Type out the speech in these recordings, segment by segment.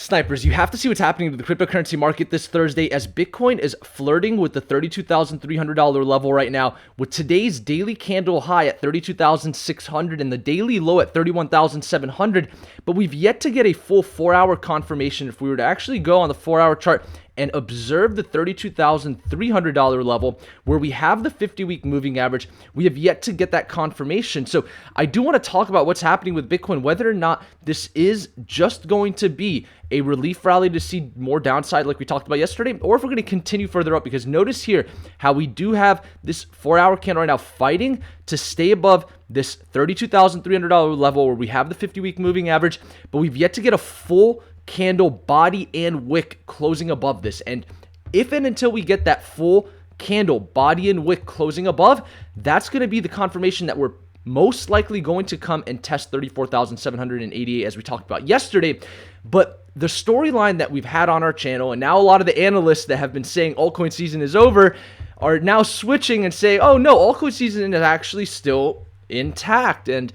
Snipers, you have to see what's happening to the cryptocurrency market this Thursday as Bitcoin is flirting with the $32,300 level right now, with today's daily candle high at $32,600 and the daily low at $31,700. But we've yet to get a full 4-hour confirmation. If we were to actually go on the 4-hour chart and observe the $32,300 level where we have the 50-week moving average, we have yet to get that confirmation. So I do want to talk about what's happening with Bitcoin, whether or not this is just going to be a relief rally to see more downside like we talked about yesterday, or if we're going to continue further up, because notice here how we do have this 4-hour candle right now fighting to stay above this $32,300 level where we have the 50-week moving average, but we've yet to get a full candle body and wick closing above this. And if and until we get that full candle body and wick closing above, that's going to be the confirmation that we're most likely going to come and test 34,788 as we talked about yesterday. But the storyline that we've had on our channel, and now a lot of the analysts that have been saying altcoin season is over, are now switching and saying, oh no, altcoin season is actually still intact and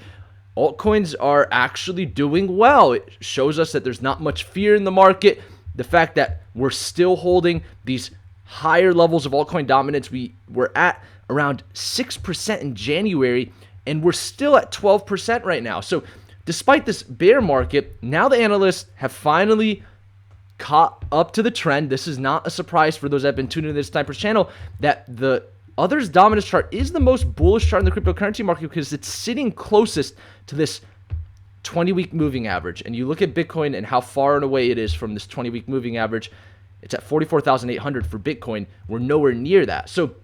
altcoins are actually doing well. It shows us that there's not much fear in the market. The fact that we're still holding these higher levels of altcoin dominance. We were at around 6% in January, and we're still at 12% right now. So despite this bear market, now the analysts have finally caught up to the trend. This is not a surprise for those that have been tuning into this Snipers channel, that the Others dominance chart is the most bullish chart in the cryptocurrency market because it's sitting closest to this 20-week moving average. And you look at Bitcoin and how far and away it is from this 20-week moving average. It's at 44,800 for Bitcoin. We're nowhere near that. So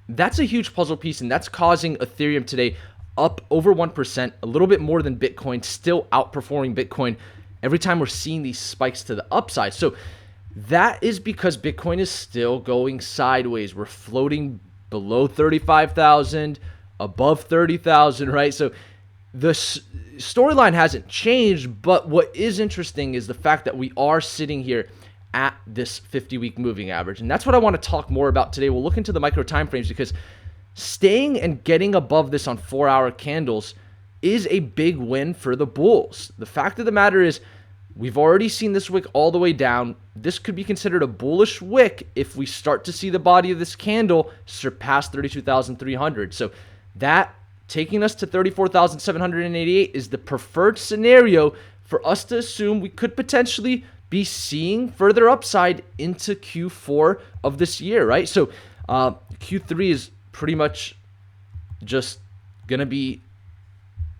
that's a huge puzzle piece, and that's causing Ethereum today up over 1%, a little bit more than Bitcoin, still outperforming Bitcoin every time we're seeing these spikes to the upside. So that is because Bitcoin is still going sideways. We're floating below 35,000, above 30,000, right? So the storyline hasn't changed, but what is interesting is the fact that we are sitting here at this 50-week moving average. And that's what I want to talk more about today. We'll look into the micro time frames because staying and getting above this on 4-hour candles is a big win for the bulls. The fact of the matter is we've already seen this wick all the way down. This could be considered a bullish wick if we start to see the body of this candle surpass 32,300. So that taking us to 34,788 is the preferred scenario for us to assume we could potentially be seeing further upside into Q4 of this year, right? So Q3 is pretty much just going to be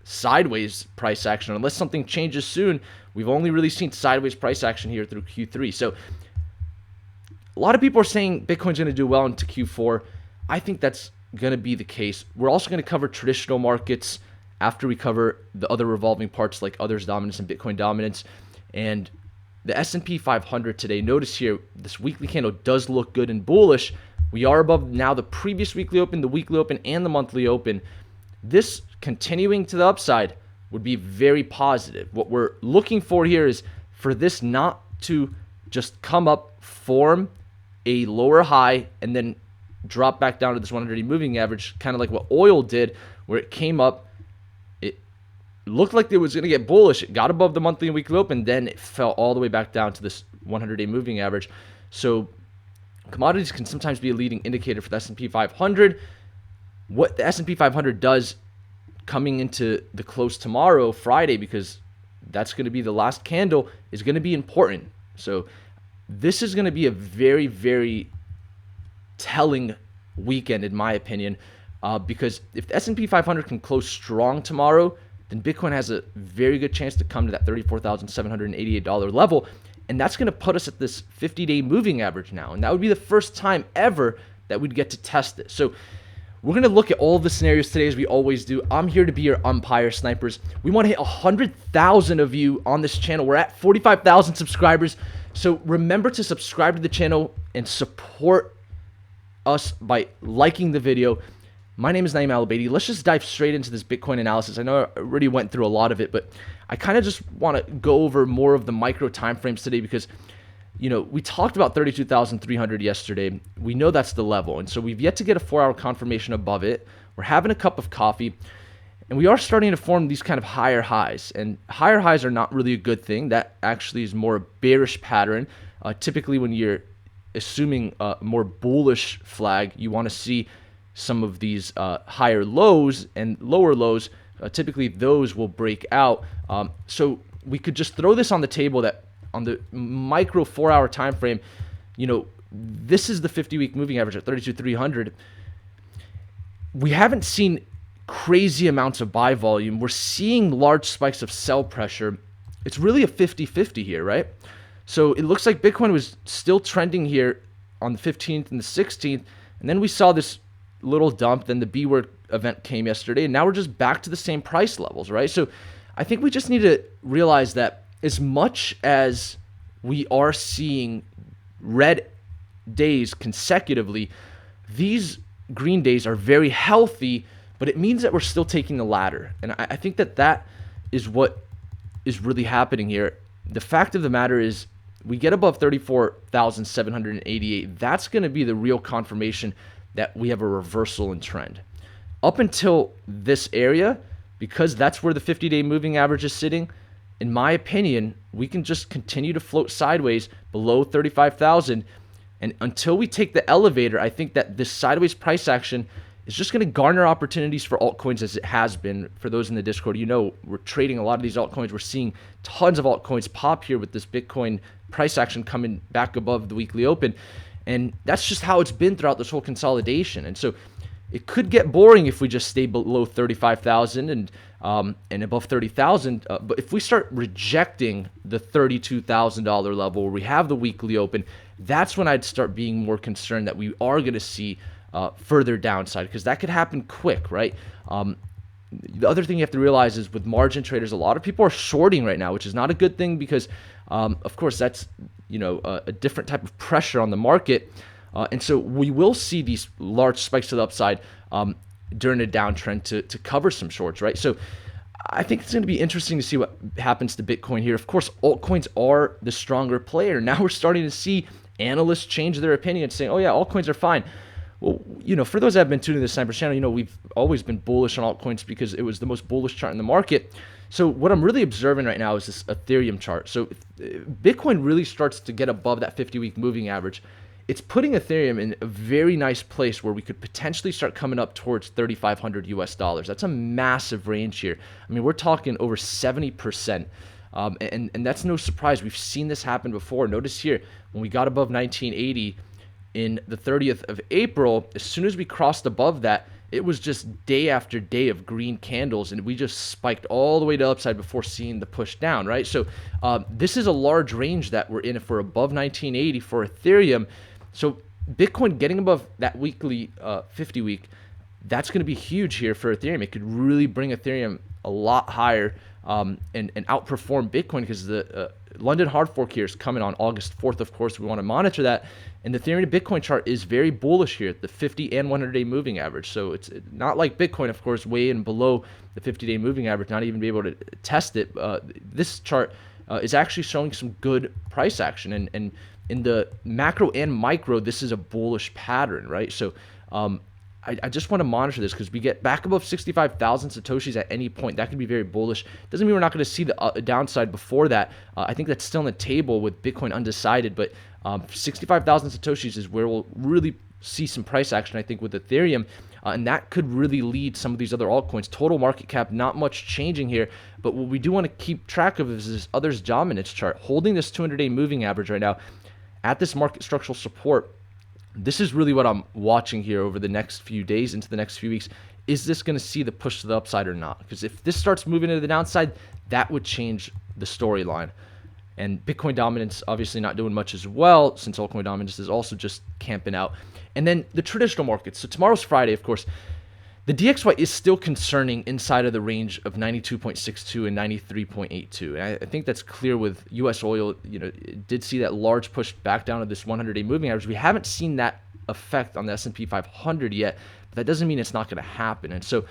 sideways price action unless something changes soon. We've only really seen sideways price action here through Q3. So a lot of people are saying Bitcoin's going to do well into Q4. I think that's going to be the case. We're also going to cover traditional markets after we cover the other revolving parts like others dominance and Bitcoin dominance. And the S&P 500 today, notice here, this weekly candle does look good and bullish. We are above now the previous weekly open, the weekly open, and the monthly open. This continuing to the upside would be very positive. What we're looking for here is for this not to just come up, form a lower high, and then drop back down to this 100-day moving average, kind of like what oil did, where it came up, it looked like it was going to get bullish. It got above the monthly and weekly open, then it fell all the way back down to this 100-day moving average. So commodities can sometimes be a leading indicator for the S&P 500. What the S&P 500 does coming into the close tomorrow, Friday, because that's going to be the last candle, is going to be important. So this is going to be a very, very telling weekend, in my opinion, because if the S&P 500 can close strong tomorrow, then Bitcoin has a very good chance to come to that $34,788 level, and that's going to put us at this 50-day moving average now, and that would be the first time ever that we'd get to test it. So we're going to look at all of the scenarios today as we always do. I'm here to be your umpire, Snipers. We want to hit 100,000 of you on this channel. We're at 45,000 subscribers. So remember to subscribe to the channel and support us by liking the video. My name is Naeem Al-Abaidi. Let's just dive straight into this Bitcoin analysis. I know I already went through a lot of it, but I kind of just want to go over more of the micro time frames today because we talked about 32,300 yesterday. We know that's the level. And so we've yet to get a 4-hour confirmation above it. We're having a cup of coffee. And we are starting to form these kind of higher highs. And higher highs are not really a good thing. That actually is more a bearish pattern. Typically, when you're assuming a more bullish flag, you want to see some of these higher lows and lower lows. Typically, those will break out. So we could just throw this on the table that on the micro 4-hour time frame, this is the 50-week moving average at 32,300. We haven't seen crazy amounts of buy volume. We're seeing large spikes of sell pressure. It's really a 50-50 here, right? So it looks like Bitcoin was still trending here on the 15th and the 16th, and then we saw this little dump. Then the B word event came yesterday, and now we're just back to the same price levels, right? So I think we just need to realize that as much as we are seeing red days consecutively, these green days are very healthy, but it means that we're still taking the ladder. And I think that is what is really happening here. The fact of the matter is, we get above 34,788. That's going to be the real confirmation that we have a reversal in trend. Up until this area, because that's where the 50-day moving average is sitting, in my opinion, we can just continue to float sideways below 35,000. And until we take the elevator, I think that this sideways price action is just going to garner opportunities for altcoins, as it has been. For those in the Discord, we're trading a lot of these altcoins. We're seeing tons of altcoins pop here with this Bitcoin price action coming back above the weekly open. And that's just how it's been throughout this whole consolidation. And so it could get boring if we just stay below 35,000 and above 30,000. But if we start rejecting the $32,000 level where we have the weekly open, that's when I'd start being more concerned that we are going to see further downside, because that could happen quick, right? The other thing you have to realize is with margin traders, a lot of people are shorting right now, which is not a good thing because, of course, that's a different type of pressure on the market. And so we will see these large spikes to the upside during a downtrend to cover some shorts, right? So I think it's going to be interesting to see what happens to Bitcoin here. Of course, altcoins are the stronger player. Now we're starting to see analysts change their opinion, saying, oh yeah, altcoins are fine. Well, for those that have been tuning the Sniper channel, we've always been bullish on altcoins because it was the most bullish chart in the market. So what I'm really observing right now is this Ethereum chart. So if Bitcoin really starts to get above that 50-week moving average, it's putting Ethereum in a very nice place where we could potentially start coming up towards 3,500 US dollars. That's a massive range here. I mean, we're talking over 70%. And that's no surprise. We've seen this happen before. Notice here, when we got above 1980 in the 30th of April, as soon as we crossed above that, it was just day after day of green candles, and we just spiked all the way to upside before seeing the push down, right? So this is a large range that we're in if we're above 1980 for Ethereum. So Bitcoin getting above that weekly 50-week, that's going to be huge here for Ethereum. It could really bring Ethereum a lot higher and outperform Bitcoin, because the London hard fork here is coming on August 4th. Of course, we want to monitor that. And the Ethereum to Bitcoin chart is very bullish here at the 50 and 100-day moving average. So it's not like Bitcoin, of course, way in below the 50-day moving average, not even be able to test it. This chart is actually showing some good price action. And in the macro and micro, this is a bullish pattern, right? So I just want to monitor this, because we get back above 65,000 Satoshis at any point. That can be very bullish. Doesn't mean we're not going to see the downside before that. I think that's still on the table with Bitcoin undecided, but 65,000 Satoshis is where we'll really see some price action, I think, with Ethereum. And that could really lead some of these other altcoins. Total market cap, not much changing here. But what we do want to keep track of is this others dominance chart. Holding this 200-day moving average right now at this market structural support. This is really what I'm watching here over the next few days into the next few weeks. Is this going to see the push to the upside or not? Because if this starts moving to the downside, that would change the storyline. And Bitcoin dominance obviously not doing much as well, since altcoin dominance is also just camping out. And then the traditional markets. So tomorrow's Friday, of course. The DXY is still concerning inside of the range of 92.62 and 93.82. And I think that's clear with U.S. oil. It did see that large push back down to this 100-day moving average. We haven't seen that effect on the S&P 500 yet, but that doesn't mean it's not going to happen. And so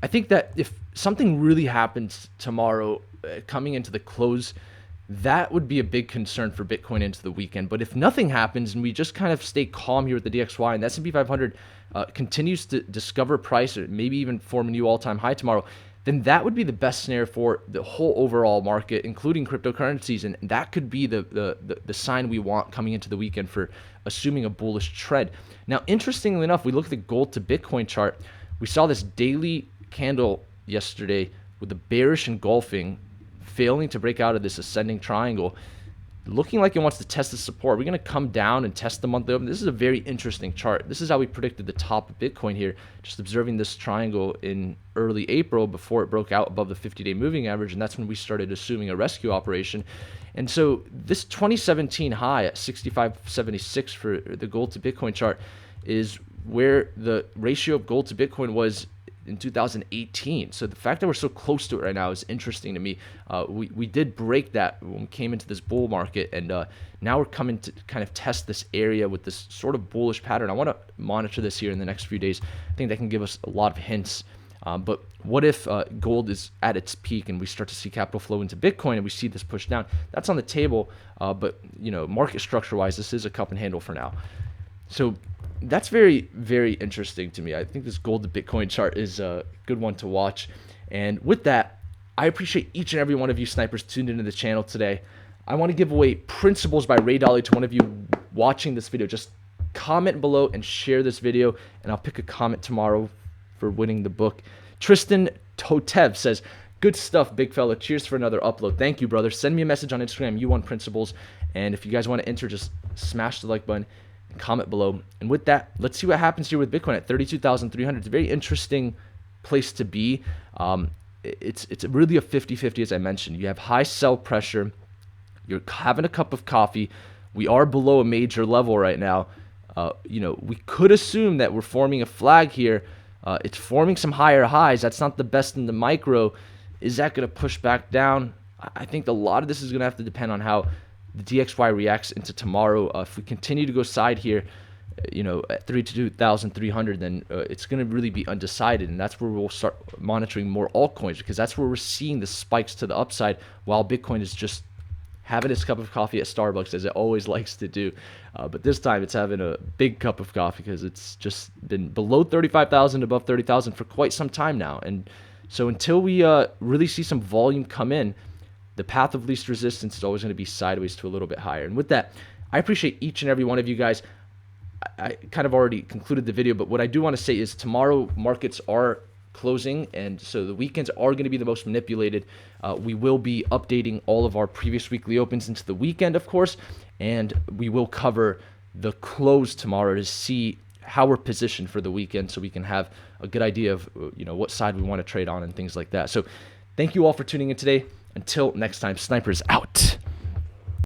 I think that if something really happens tomorrow, coming into the close that would be a big concern for Bitcoin into the weekend. But if nothing happens and we just kind of stay calm here with the DXY and the S&P 500 continues to discover price or maybe even form a new all-time high tomorrow, then that would be the best scenario for the whole overall market, including cryptocurrencies. And that could be the sign we want coming into the weekend for assuming a bullish trend. Now, interestingly enough, we look at the gold to Bitcoin chart. We saw this daily candle yesterday with the bearish engulfing, failing to break out of this ascending triangle, looking like it wants to test the support. We're going to come down and test the monthly open. This is a very interesting chart. This is how we predicted the top of Bitcoin here, just observing this triangle in early April before it broke out above the 50-day moving average, and that's when we started assuming a rescue operation. And so this 2017 high at 65.76 for the gold to Bitcoin chart is where the ratio of gold to Bitcoin was in 2018. So the fact that we're so close to it right now is interesting to me. We did break that when we came into this bull market, and now we're coming to kind of test this area with this sort of bullish pattern. I want to monitor this here in the next few days. I think that can give us a lot of hints. But what if gold is at its peak and we start to see capital flow into Bitcoin and we see this push down? That's on the table, but market structure wise, this is a cup and handle for now. So that's very, very interesting to me. I think this gold to Bitcoin chart is a good one to watch. And with that, I appreciate each and every one of you snipers tuned into the channel today. I want to give away Principles by Ray Dalio to one of you watching this video. Just comment below and share this video, and I'll pick a comment tomorrow for winning the book. Tristan Totev says, good stuff, big fella. Cheers for another upload. Thank you, brother. Send me a message on Instagram. You won Principles. And if you guys want to enter, just smash the like button. Comment below. And with that, let's see what happens here with Bitcoin at 32,300. It's a very interesting place to be. It's really a 50-50, as I mentioned. You have high sell pressure. You're having a cup of coffee. We are below a major level right now. We could assume that we're forming a flag here. It's forming some higher highs. That's not the best in the micro. Is that going to push back down? I think a lot of this is going to have to depend on how the DXY reacts into tomorrow. If we continue to go side here, at 32,300, then it's going to really be undecided, and that's where we'll start monitoring more altcoins, because that's where we're seeing the spikes to the upside, while Bitcoin is just having its cup of coffee at Starbucks, as it always likes to do. But this time it's having a big cup of coffee because it's just been below 35,000, above 30,000 for quite some time now. And so until we really see some volume come in, the path of least resistance is always going to be sideways to a little bit higher. And with that, I appreciate each and every one of you guys. I kind of already concluded the video, but what I do want to say is tomorrow markets are closing, and so the weekends are going to be the most manipulated. We will be updating all of our previous weekly opens into the weekend, of course, and we will cover the close tomorrow to see how we're positioned for the weekend, so we can have a good idea of what side we want to trade on and things like that. So thank you all for tuning in today. Until next time, snipers out.